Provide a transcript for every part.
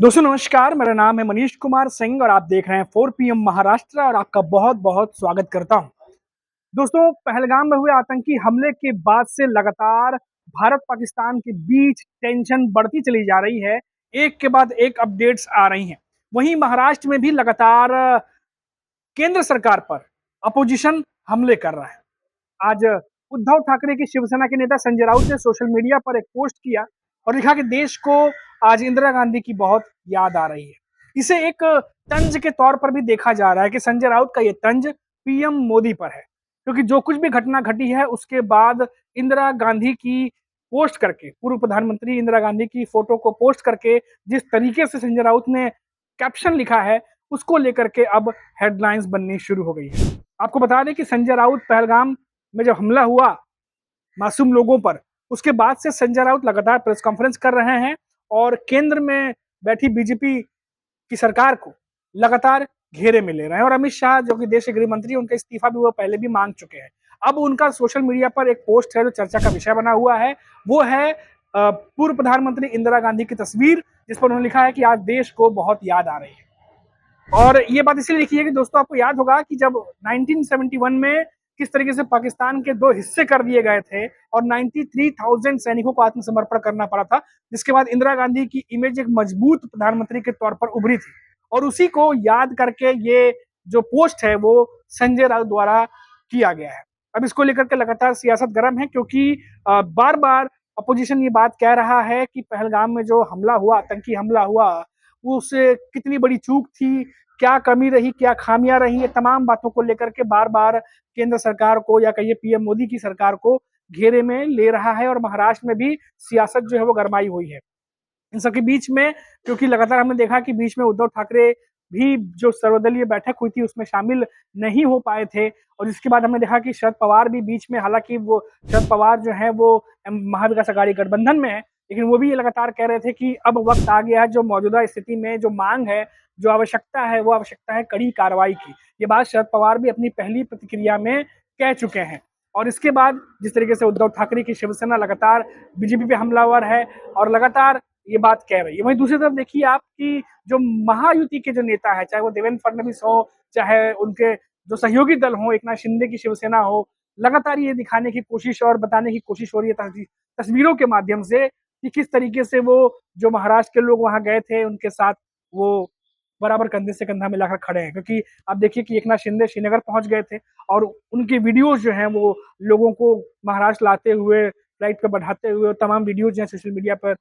दोस्तों नमस्कार, मेरा नाम है मनीष कुमार सिंह और आप देख रहे हैं 4 PM महाराष्ट्र और आपका बहुत बहुत स्वागत करता हूं। दोस्तों, पहलगाम में हुए आतंकी हमले के बाद से लगातार भारत पाकिस्तान के बीच टेंशन बढ़ती चली जा रही है। एक के बाद एक अपडेट्स आ रही हैं। वहीं महाराष्ट्र में भी लगातार केंद्र सरकार पर अपोजिशन हमले कर रहा है। आज उद्धव ठाकरे की शिवसेना के नेता संजय राउत ने सोशल मीडिया पर एक पोस्ट किया और लिखा कि देश को आज इंदिरा गांधी की बहुत याद आ रही है। इसे एक तंज के तौर पर भी देखा जा रहा है कि संजय राउत का ये तंज पीएम मोदी पर है, क्योंकि जो कुछ भी घटना घटी है उसके बाद इंदिरा गांधी की पोस्ट करके, पूर्व प्रधानमंत्री इंदिरा गांधी की फोटो को पोस्ट करके जिस तरीके से संजय राउत ने कैप्शन लिखा है, उसको लेकर के अब हेडलाइंस बननी शुरू हो गई है। आपको बता दें कि संजय राउत पहलगाम में जब हमला हुआ मासूम लोगों पर, उसके बाद से संजय राउत लगातार प्रेस कॉन्फ्रेंस कर रहे हैं और केंद्र में बैठी बीजेपी की सरकार को लगातार घेरे में ले रहे हैं। और अमित शाह जो कि देश के गृह मंत्री, उनका इस्तीफा भी वो पहले भी मांग चुके हैं। अब उनका सोशल मीडिया पर एक पोस्ट है जो चर्चा का विषय बना हुआ है। वो है पूर्व प्रधानमंत्री इंदिरा गांधी की तस्वीर, जिस पर उन्होंने लिखा है कि आज देश को बहुत याद आ रही है। और ये बात इसलिए लिखी है कि दोस्तों, आपको याद होगा कि जब 1971 में किस तरीके से पाकिस्तान के दो हिस्से कर दिए गए थे और 93,000 सैनिकों को आत्मसमर्पण करना पड़ा था, जिसके बाद इंदिरा गांधी की इमेज एक मजबूत प्रधानमंत्री के तौर पर उभरी थी। और उसी को याद करके ये जो पोस्ट है वो संजय राउत द्वारा किया गया है। अब इसको लेकर के लगातार सियासत गर्म है, क्योंकि बार बार अपोजिशन ये बात कह रहा है कि पहलगाम में जो हमला हुआ, आतंकी हमला हुआ, वो उससे कितनी बड़ी चूक थी, क्या कमी रही, क्या खामियां रही, ये तमाम बातों को लेकर के बार बार केंद्र सरकार को या कहिए पीएम मोदी की सरकार को घेरे में ले रहा है। और महाराष्ट्र में भी सियासत जो है वो गरमाई हुई है इन सबके बीच में, क्योंकि लगातार हमने देखा कि बीच में उद्धव ठाकरे भी जो सर्वदलीय बैठक हुई थी उसमें शामिल नहीं हो पाए थे। और इसके बाद हमने देखा कि शरद पवार भी बीच में, हालांकि वो शरद पवार जो है वो महाविकास अघाड़ी गठबंधन में है, लेकिन वो भी ये लगातार कह रहे थे कि अब वक्त आ गया है, जो मौजूदा स्थिति में जो मांग है, जो आवश्यकता है, वो आवश्यकता है कड़ी कार्रवाई की। ये बात शरद पवार भी अपनी पहली प्रतिक्रिया में कह चुके हैं। और इसके बाद जिस तरीके से उद्धव ठाकरे की शिवसेना लगातार बीजेपी पे हमलावर है और लगातार ये बात कह रही है, वहीं दूसरी तरफ देखिए आप कि जो महायुति के जो नेता है, चाहे वो देवेंद्र फडणवीस हो, चाहे उनके जो सहयोगी दल हो, एकनाथ शिंदे की शिवसेना हो, लगातार ये दिखाने की कोशिश और बताने की कोशिश हो रही है तस्वीरों के माध्यम से कि किस तरीके से वो जो महाराष्ट्र के लोग वहां गए थे उनके साथ वो बराबर कंधे से कंधा मिलाकर खड़े हैं। क्योंकि आप देखिए कि एकनाथ शिंदे श्रीनगर पहुंच गए थे और उनकी वीडियोज जो हैं वो लोगों को महाराष्ट्र लाते हुए, फ्लाइट पे बढ़ाते हुए तमाम वीडियोज जो है सोशल मीडिया पर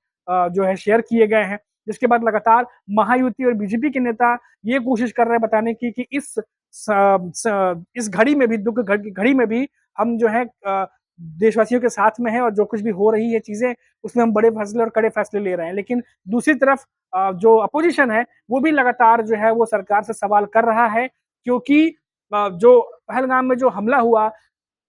जो है शेयर किए गए हैं। जिसके बाद लगातार महायुति और बीजेपी के नेता ये कोशिश कर रहे हैं बताने की कि इस घड़ी में भी, दुख घड़ी में भी हम जो है देशवासियों के साथ में है और जो कुछ भी हो रही है चीजें, उसमें हम बड़े फैसले और कड़े फैसले ले रहे हैं। लेकिन दूसरी तरफ जो अपोजिशन है वो भी लगातार जो है वो सरकार से सवाल कर रहा है, क्योंकि जो पहलगाम में जो हमला हुआ,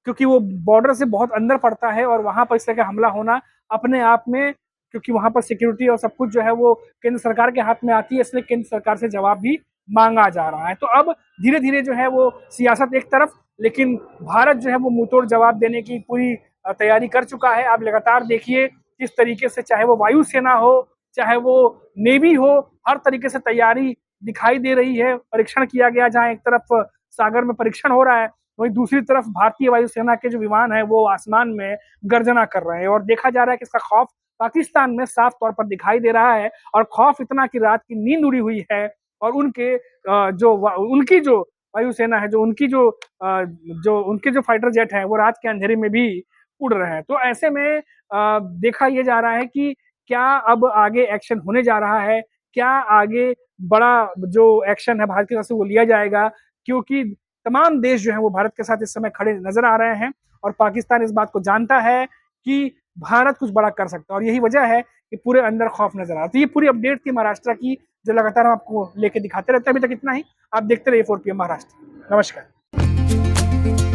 क्योंकि वो बॉर्डर से बहुत अंदर पड़ता है और वहां पर इस तरह का हमला होना अपने आप में, क्योंकि वहां पर सिक्योरिटी और सब कुछ जो है वो केंद्र सरकार के हाथ में आती है, इसलिए केंद्र सरकार से जवाब भी मांगा जा रहा है। तो अब धीरे धीरे जो है वो सियासत एक तरफ, लेकिन भारत जो है वो मुंहतोड़ जवाब देने की पूरी तैयारी कर चुका है। आप लगातार देखिए किस तरीके से, चाहे वो वायुसेना हो, चाहे वो नेवी हो, हर तरीके से तैयारी दिखाई दे रही है। परीक्षण किया गया, जहां एक तरफ सागर में परीक्षण हो रहा है, वहीं दूसरी तरफ भारतीय वायुसेना के जो विमान है वो आसमान में गर्जना कर रहे हैं। और देखा जा रहा है कि इसका खौफ पाकिस्तान में साफ तौर पर दिखाई दे रहा है। और खौफ इतना कि रात की नींद उड़ी हुई है और उनकी जो वायुसेना है, जो उनके जो फाइटर जेट हैं, वो रात के अंधेरे में भी उड़ रहे हैं। तो ऐसे में देखा यह जा रहा है कि क्या अब आगे एक्शन होने जा रहा है, क्या आगे बड़ा जो एक्शन है भारत की तरफ से वो लिया जाएगा, क्योंकि तमाम देश जो है वो भारत के साथ इस समय खड़े नजर आ रहे हैं और पाकिस्तान इस बात को जानता है कि भारत कुछ बड़ा कर सकता है। और यही वजह है कि पूरे अंदर खौफ नजर आ रहा है। तो ये पूरी अपडेट थी महाराष्ट्र की, जो लगातार हम आपको लेके दिखाते रहते हैं। अभी तक इतना ही, आप देखते रहिए 4 PM महाराष्ट्र। नमस्कार।